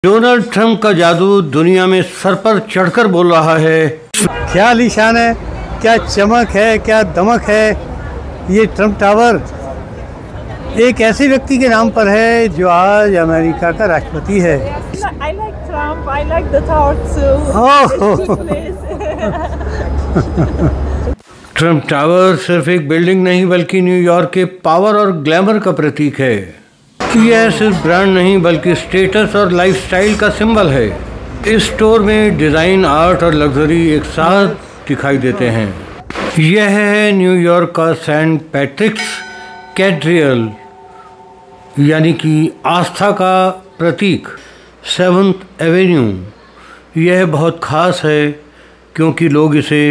Donald Trump का जादू दुनिया में सर पर चढ़कर बोल रहा है। क्या आलीशान है, क्या चमक है, क्या दमक है। ये ट्रंप टावर एक ऐसे व्यक्ति के नाम पर है जो आज अमेरिका का राष्ट्रपति है। I like Trump. I like the tower too. Trump tower सिर्फ एक बिल्डिंग नहीं बल्कि न्यूयॉर्क के पावर और ग्लैमर का प्रतीक है। यह सिर्फ ब्रांड नहीं बल्कि स्टेटस और लाइफस्टाइल का सिंबल है। इस स्टोर में डिज़ाइन, आर्ट और लग्जरी एक साथ दिखाई देते हैं। यह है न्यूयॉर्क का सेंट पैट्रिक्स कैथेड्रल, यानी कि आस्था का प्रतीक, 7th एवेन्यू। यह बहुत ख़ास है क्योंकि लोग इसे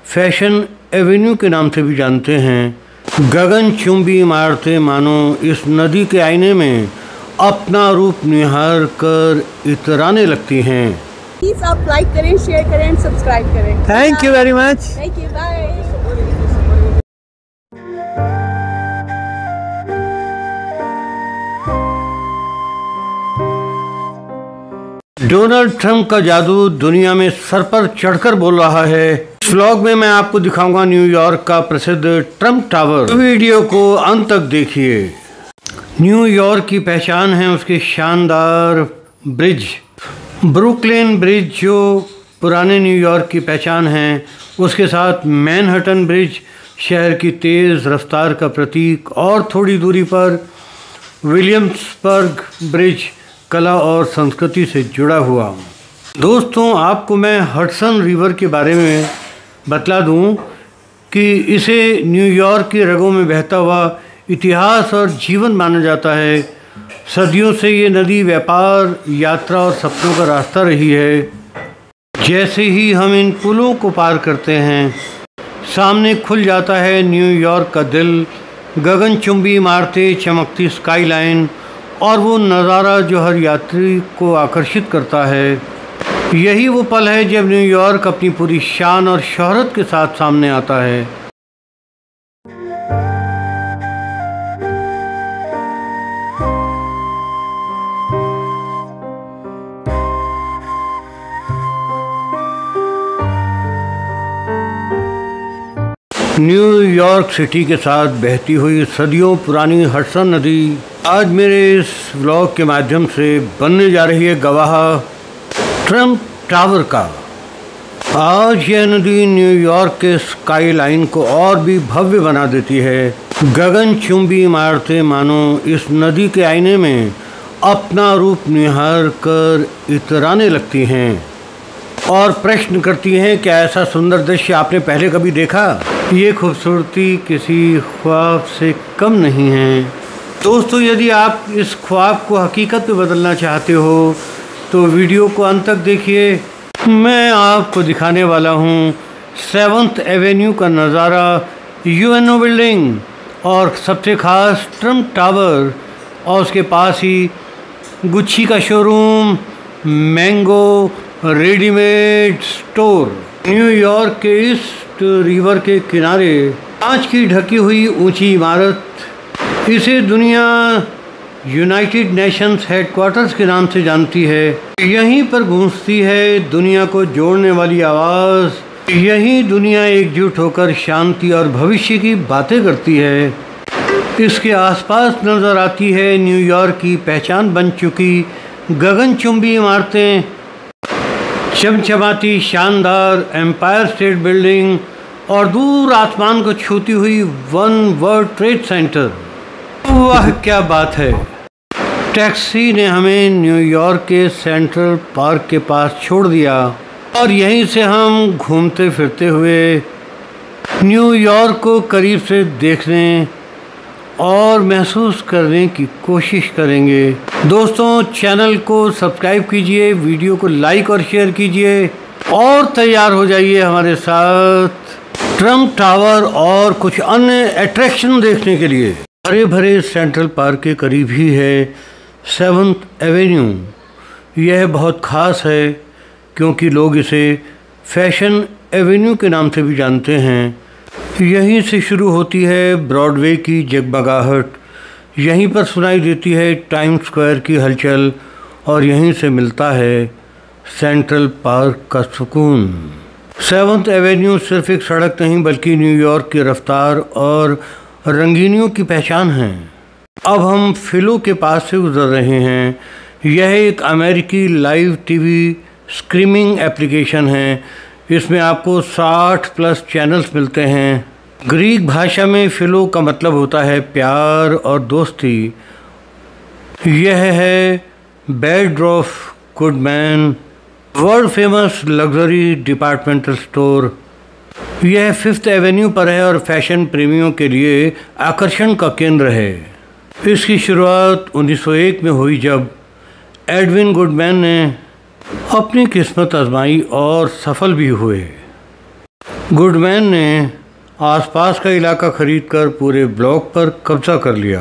फैशन एवेन्यू के नाम से भी जानते हैं। गगनचुंबी इमारतें मानो इस नदी के आईने में अपना रूप निहार कर इतराने लगती हैं। प्लीज आप लाइक करें, शेयर करें, सब्सक्राइब करें। Thank you very much. Thank you, bye. Donald Trump का जादू दुनिया में सर पर चढ़कर बोल रहा है। इस व्लॉग में मैं आपको दिखाऊंगा न्यूयॉर्क का प्रसिद्ध ट्रंप टावर। वीडियो को अंत तक देखिए। न्यूयॉर्क की पहचान है उसके शानदार ब्रिज, ब्रुकलिन ब्रिज जो पुराने न्यूयॉर्क की पहचान है। उसके साथ मैनहट्टन ब्रिज शहर की तेज़ रफ्तार का प्रतीक, और थोड़ी दूरी पर विलियम्सबर्ग ब्रिज कला और संस्कृति से जुड़ा हुआ। दोस्तों, आपको मैं हडसन रिवर के बारे में बतला दूं कि इसे न्यूयॉर्क की रगों में बहता हुआ इतिहास और जीवन माना जाता है। सदियों से ये नदी व्यापार, यात्रा और सपनों का रास्ता रही है। जैसे ही हम इन पुलों को पार करते हैं, सामने खुल जाता है न्यूयॉर्क का दिल, गगनचुंबी इमारतें, चमकती स्काईलाइन और वो नज़ारा जो हर यात्री को आकर्षित करता है। यही वो पल है जब न्यूयॉर्क अपनी पूरी शान और शोहरत के साथ सामने आता है। न्यूयॉर्क सिटी के साथ बहती हुई सदियों पुरानी हडसन नदी आज मेरे इस व्लॉग के माध्यम से बनने जा रही है गवाह ट्रंप टावर का। आज यह नदी न्यूयॉर्क के स्काई लाइन को और भी भव्य बना देती है। गगनचुंबी इमारतें मानो इस नदी के आईने में अपना रूप निहार कर इतराने लगती हैं और प्रश्न करती हैं, क्या ऐसा सुंदर दृश्य आपने पहले कभी देखा? ये खूबसूरती किसी ख्वाब से कम नहीं है। दोस्तों, यदि आप इस ख्वाब को हकीकत में बदलना चाहते हो तो वीडियो को अंत तक देखिए। मैं आपको दिखाने वाला हूँ 7th एवेन्यू का नज़ारा, यूएनओ बिल्डिंग और सबसे ख़ास ट्रंप टावर, और उसके पास ही गुच्ची का showroom, mango readymade store. New York के ईस्ट रिवर के किनारे कांच की ढकी हुई ऊंची इमारत, इसे दुनिया यूनाइटेड नेशंस हेडक्वार्टर्स के नाम से जानती है। यहीं पर गूंजती है दुनिया को जोड़ने वाली आवाज़। यहीं दुनिया एकजुट होकर शांति और भविष्य की बातें करती है। इसके आसपास नज़र आती है न्यूयॉर्क की पहचान बन चुकी गगनचुंबी इमारतें, चमचमाती शानदार एम्पायर स्टेट बिल्डिंग और दूर आसमान को छूती हुई वन वर्ल्ड ट्रेड सेंटर। वाह, क्या बात है। टैक्सी ने हमें न्यूयॉर्क के सेंट्रल पार्क के पास छोड़ दिया और यहीं से हम घूमते फिरते हुए न्यूयॉर्क को करीब से देखने और महसूस करने की कोशिश करेंगे। दोस्तों, चैनल को सब्सक्राइब कीजिए, वीडियो को लाइक और शेयर कीजिए और तैयार हो जाइए हमारे साथ ट्रंप टावर और कुछ अन्य अट्रैक्शन देखने के लिए। हरे भरे सेंट्रल पार्क के करीब ही है 7th एवेन्यू। यह बहुत ख़ास है क्योंकि लोग इसे फैशन एवेन्यू के नाम से भी जानते हैं। यहीं से शुरू होती है ब्रॉडवे की जगमगाहट, यहीं पर सुनाई देती है टाइम्स स्क्वायर की हलचल और यहीं से मिलता है सेंट्रल पार्क का सुकून। 7th एवेन्यू सिर्फ एक सड़क नहीं बल्कि न्यूयॉर्क की रफ्तार और रंगीनियों की पहचान है। अब हम फिलो के पास से गुजर रहे हैं। यह एक अमेरिकी लाइव टीवी स्ट्रीमिंग एप्लीकेशन है। इसमें आपको 60+ चैनल्स मिलते हैं। ग्रीक भाषा में फिलो का मतलब होता है प्यार और दोस्ती। यह है Bergdorf Goodman, world famous luxury departmental store. यह 5th एवेन्यू पर है और फैशन प्रेमियों के लिए आकर्षण का केंद्र है। इसकी शुरुआत 1901 में हुई जब एडविन गुडमैन ने अपनी किस्मत आजमाई और सफल भी हुए। गुडमैन ने आसपास का इलाका खरीदकर पूरे ब्लॉक पर कब्जा कर लिया।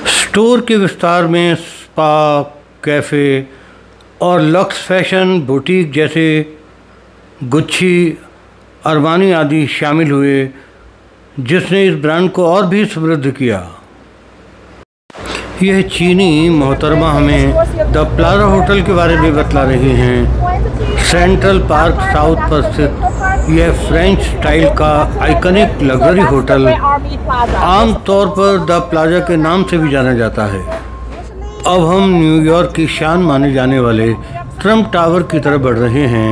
स्टोर के विस्तार में स्पा, कैफ़े और लक्स फैशन बुटीक जैसे गुच्ची, अरमानी आदि शामिल हुए, जिसने इस ब्रांड को और भी समृद्ध किया। यह चीनी मोहतरमा हमें द प्लाजा होटल के बारे में बतला रही हैं। सेंट्रल पार्क साउथ पर स्थित यह फ्रेंच स्टाइल का आइकनिक लग्जरी होटल आमतौर पर द प्लाजा के नाम से भी जाना जाता है। अब हम न्यूयॉर्क की शान माने जाने वाले ट्रम्प टावर की तरफ बढ़ रहे हैं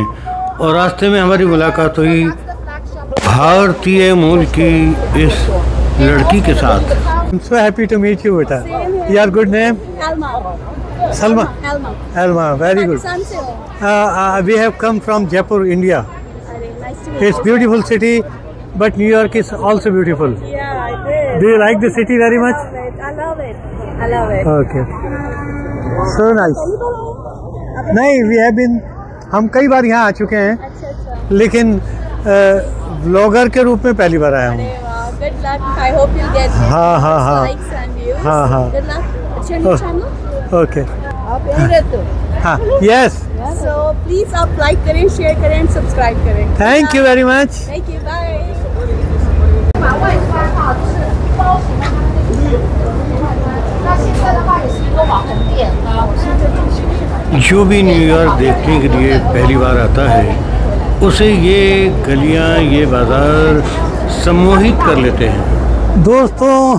और रास्ते में हमारी मुलाकात हुई भारतीय मूल की इस लड़की के साथ। I'm so happy to meet you, beta. Your good name? Alma. Salma. Alma. Alma, very good. We have come from Jaipur, India. Nice to meet It's beautiful city, but New York is also beautiful. Yeah, I did. Do you like the city very much? I love it. I love it. Okay. So nice. नहीं, we have been, हम कई बार यहाँ आ चुके हैं, अच्छा। लेकिन vlogger के रूप में पहली बार आया हूँ। Good luck. I hope you'll get हाँ। likes and views. हाँ। Good luck. What's your new channel? Okay. आप इंग्लिश तो। हाँ, yes. So please आप like करें, share करें, and subscribe करें। Thank you very much. Thank you. Bye. जो भी न्यूयॉर्क देखने के लिए पहली बार आता है उसे ये गलियां, ये बाज़ार सम्मोहित कर लेते हैं। दोस्तों,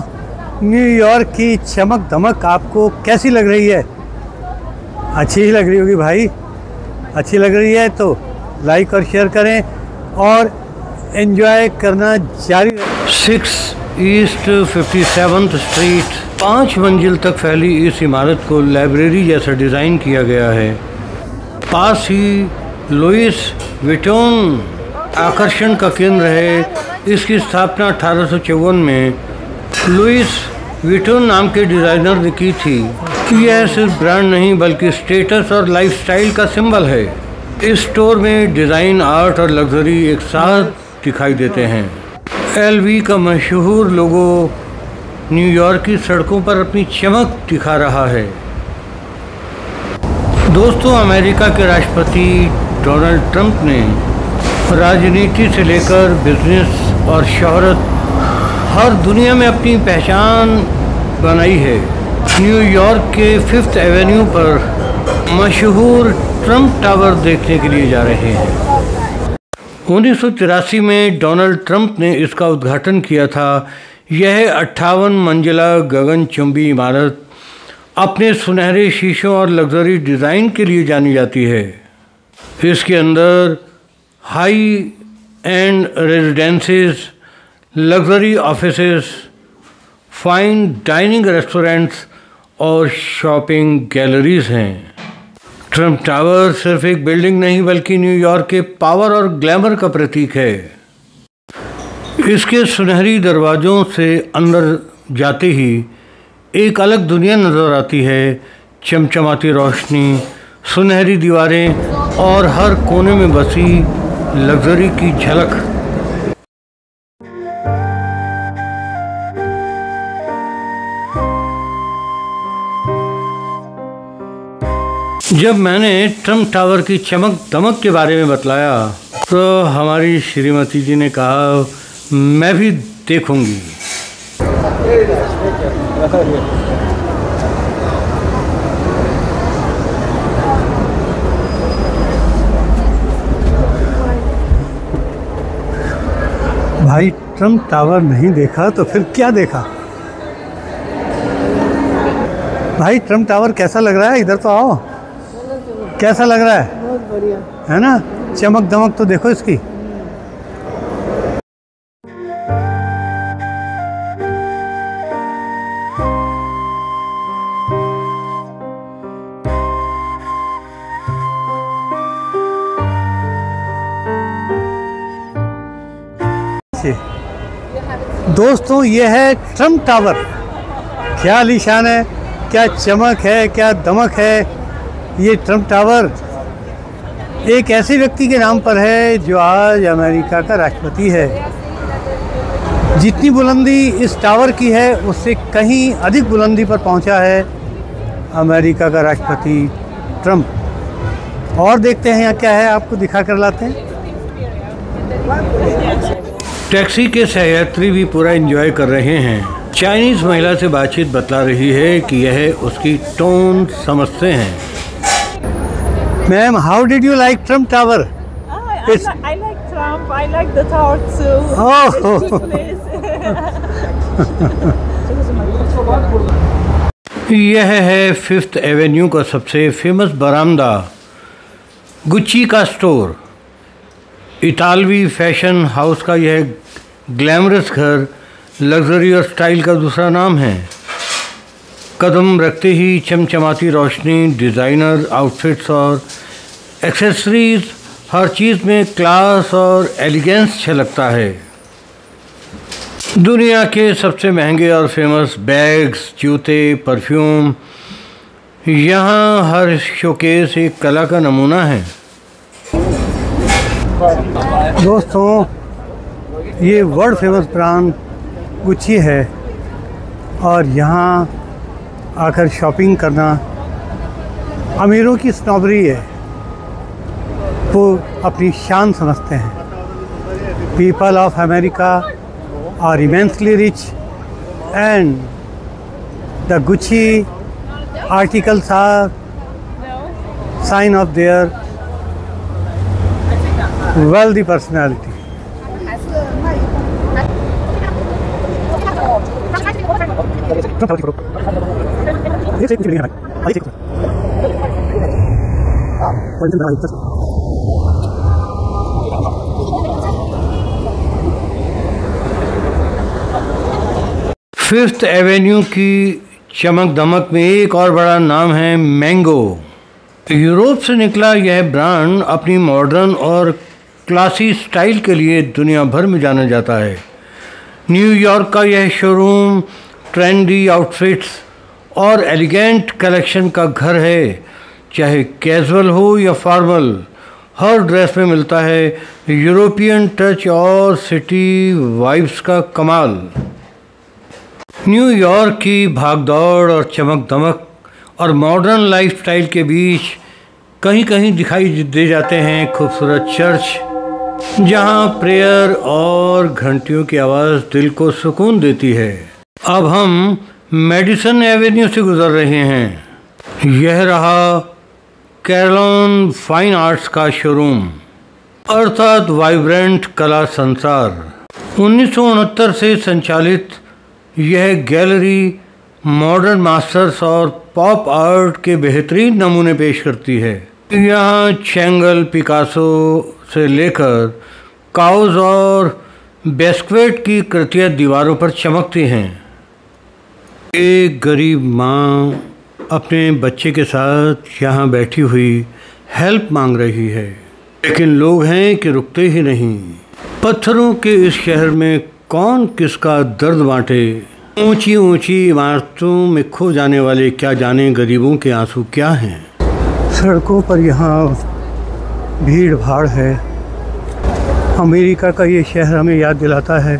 न्यूयॉर्क की चमक दमक आपको कैसी लग रही है? अच्छी ही लग रही होगी भाई। अच्छी लग रही है तो लाइक और शेयर करें और एंजॉय करना जारी रखें। 6 ईस्ट 57th स्ट्रीट 5 मंजिल तक फैली इस इमारत को लाइब्रेरी जैसा डिज़ाइन किया गया है। पास ही लुइस विटॉन आकर्षण का केंद्र है। इसकी स्थापना 1854 में लुइस विटॉन नाम के डिज़ाइनर ने की थी। यह सिर्फ ब्रांड नहीं बल्कि स्टेटस और लाइफस्टाइल का सिंबल है। इस स्टोर में डिज़ाइन, आर्ट और लग्जरी एक साथ दिखाई देते हैं। LV का मशहूर लोगो न्यूयॉर्क की सड़कों पर अपनी चमक दिखा रहा है। दोस्तों, अमेरिका के राष्ट्रपति डोनाल्ड ट्रंप ने राजनीति से लेकर बिजनेस और शोहरत हर दुनिया में अपनी पहचान बनाई है। न्यूयॉर्क के 5th एवेन्यू पर मशहूर ट्रंप टावर देखने के लिए जा रहे हैं। 1983 में डोनाल्ड ट्रंप ने इसका उद्घाटन किया था। यह 58 मंजिला गगनचुंबी इमारत अपने सुनहरे शीशों और लग्जरी डिज़ाइन के लिए जानी जाती है। इसके अंदर high and residences, luxury offices, fine dining restaurants और शॉपिंग गैलरीज हैं। ट्रंप टावर सिर्फ एक बिल्डिंग नहीं बल्कि न्यूयॉर्क के पावर और ग्लैमर का प्रतीक है। इसके सुनहरी दरवाज़ों से अंदर जाते ही एक अलग दुनिया नज़र आती है। चमचमाती रोशनी, सुनहरी दीवारें और हर कोने में बसी लग्जरी की झलक। जब मैंने ट्रंप टावर की चमक दमक के बारे में बतलाया तो हमारी श्रीमती जी ने कहा, मैं भी देखूंगी। भाई ट्रम्प टावर नहीं देखा तो फिर क्या देखा? भाई ट्रम्प टावर कैसा लग रहा है? इधर तो आओ। कैसा लग रहा है? बहुत बढ़िया है ना? चमक दमक तो देखो इसकी। दोस्तों ये है ट्रम्प टावर। क्या आलीशान है, क्या चमक है, क्या दमक है। ये ट्रम्प टावर एक ऐसे व्यक्ति के नाम पर है जो आज अमेरिका का राष्ट्रपति है। जितनी बुलंदी इस टावर की है उससे कहीं अधिक बुलंदी पर पहुंचा है अमेरिका का राष्ट्रपति ट्रम्प। और देखते हैं यहाँ क्या है, आपको दिखा कर लाते हैं। टैक्सी के सहयात्री भी पूरा एंजॉय कर रहे हैं। चाइनीज महिला से बातचीत बतला रही है कि यह उसकी टोन समझते हैं। Ma'am, how did you like Trump tower? I like Trump. I like the tower too. Oh. It's a cute place. यह है 5th एवेन्यू का सबसे फेमस बरामदा, गुच्ची का स्टोर। इतालवी फैशन हाउस का यह ग्लैमरस घर लग्जरी और स्टाइल का दूसरा नाम है। कदम रखते ही चमचमाती रोशनी, डिज़ाइनर आउटफिट्स और एक्सेसरीज, हर चीज़ में क्लास और एलिगेंस छलकता है। दुनिया के सबसे महंगे और फेमस बैग्स, जूते, परफ्यूम, यहाँ हर शोकेस एक कला का नमूना है। दोस्तों ये वर्ल्ड फेमस ब्रांड गुच्ची है और यहाँ आकर शॉपिंग करना अमीरों की स्नॉबरी है। वो अपनी शान समझते हैं। People of America are immensely rich and the Gucci articles are sign of their wealthy personality. Fifth Avenue की चमक दमक में एक और बड़ा नाम है मैंगो। यूरोप से निकला यह ब्रांड अपनी मॉडर्न और क्लासी स्टाइल के लिए दुनिया भर में जाना जाता है। न्यूयॉर्क का यह शोरूम ट्रेंडी आउटफिट्स और एलिगेंट कलेक्शन का घर है। चाहे कैजुअल हो या फॉर्मल, हर ड्रेस में मिलता है यूरोपियन टच और सिटी वाइब्स का कमाल। न्यूयॉर्क की भागदौड़ और चमक दमक और मॉडर्न लाइफस्टाइल के बीच कहीं कहीं दिखाई दे जाते हैं खूबसूरत चर्च, जहां प्रेयर और घंटियों की आवाज़ दिल को सुकून देती है। अब हम मेडिसन एवेन्यू से गुजर रहे हैं। यह रहा कैरोलिन फाइन आर्ट्स का शोरूम, अर्थात वाइब्रेंट कला संसार। 1969 से संचालित यह गैलरी मॉडर्न मास्टर्स और पॉप आर्ट के बेहतरीन नमूने पेश करती है। यहाँ चैंगल, पिकासो से लेकर काउज और बेस्क्वेट की कृतियाँ दीवारों पर चमकती हैं। एक गरीब माँ अपने बच्चे के साथ यहाँ बैठी हुई हेल्प मांग रही है, लेकिन लोग हैं कि रुकते ही नहीं। पत्थरों के इस शहर में कौन किसका दर्द बांटे। ऊंची ऊंची इमारतों में खो जाने वाले क्या जाने गरीबों के आंसू क्या हैं। सड़कों पर यहाँ भीड़ भाड़ है। अमेरिका का ये शहर हमें याद दिलाता है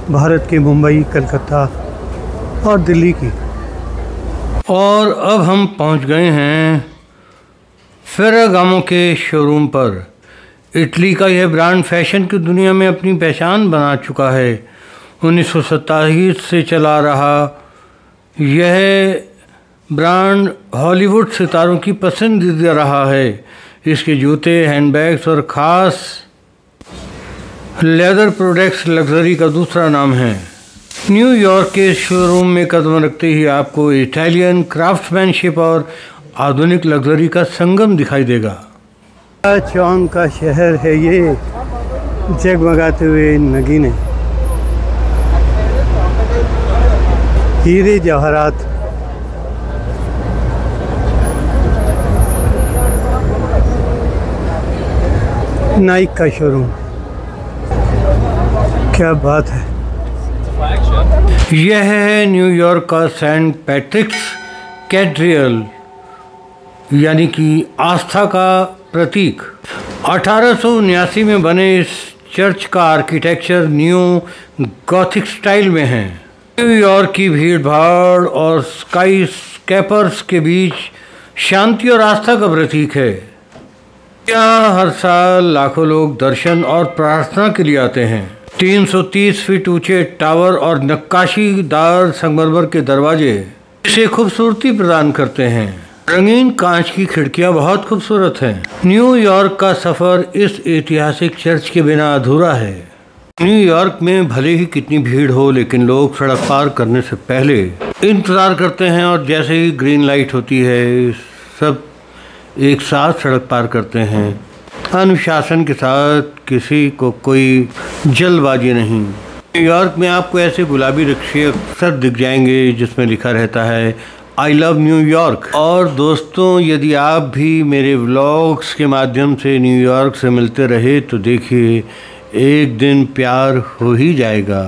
भारत के मुंबई, कलकत्ता और दिल्ली की। और अब हम पहुंच गए हैं फेरागामो के शोरूम पर। इटली का यह ब्रांड फैशन की दुनिया में अपनी पहचान बना चुका है। 1927 से चला रहा यह ब्रांड हॉलीवुड सितारों की पसंदीदा रहा है। इसके जूते, हैंडबैग्स और ख़ास लेदर प्रोडक्ट्स लग्जरी का दूसरा नाम है। न्यूयॉर्क के शोरूम में कदम रखते ही आपको इटालियन क्राफ्ट्समैनशिप और आधुनिक लग्जरी का संगम दिखाई देगा। चौंक का शहर है ये, जगमगाते हुए नगीने, हीरे जवाहरात, नाइक का शोरूम, क्या बात है। यह है न्यूयॉर्क का सेंट पैट्रिक्स कैथेड्रल, यानी कि आस्था का प्रतीक। 1879 में बने इस चर्च का आर्किटेक्चर न्यू गॉथिक स्टाइल में है। न्यूयॉर्क की भीड़ भाड़ और स्काई स्कैपर्स के बीच शांति और आस्था का प्रतीक है। यहाँ हर साल लाखों लोग दर्शन और प्रार्थना के लिए आते हैं। 330 फीट ऊंचे टावर और नक्काशीदार संगमरमर के दरवाजे इसे खूबसूरती प्रदान करते हैं। रंगीन कांच की खिड़कियां बहुत खूबसूरत हैं। न्यूयॉर्क का सफर इस ऐतिहासिक चर्च के बिना अधूरा है। न्यूयॉर्क में भले ही कितनी भीड़ हो, लेकिन लोग सड़क पार करने से पहले इंतजार करते हैं और जैसे ही ग्रीन लाइट होती है सब एक साथ सड़क पार करते हैं, अनुशासन के साथ, किसी को कोई जल्दबाजी नहीं। न्यूयॉर्क में आपको ऐसे गुलाबी रिक्शे अक्सर दिख जाएंगे जिसमें लिखा रहता है आई लव न्यूयॉर्क। और दोस्तों, यदि आप भी मेरे व्लॉग्स के माध्यम से न्यूयॉर्क से मिलते रहे तो देखिए एक दिन प्यार हो ही जाएगा।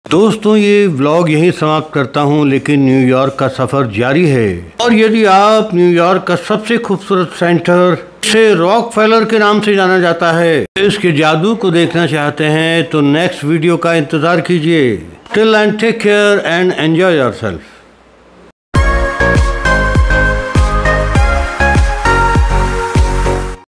दोस्तों, ये व्लॉग यहीं समाप्त करता हूँ, लेकिन न्यूयॉर्क का सफ़र जारी है। और यदि आप न्यूयॉर्क का सबसे खूबसूरत सेंटर से रॉकफेलर के नाम से जाना जाता है, इसके जादू को देखना चाहते हैं तो नेक्स्ट वीडियो का इंतज़ार कीजिए। Till end take care and enjoy yourself.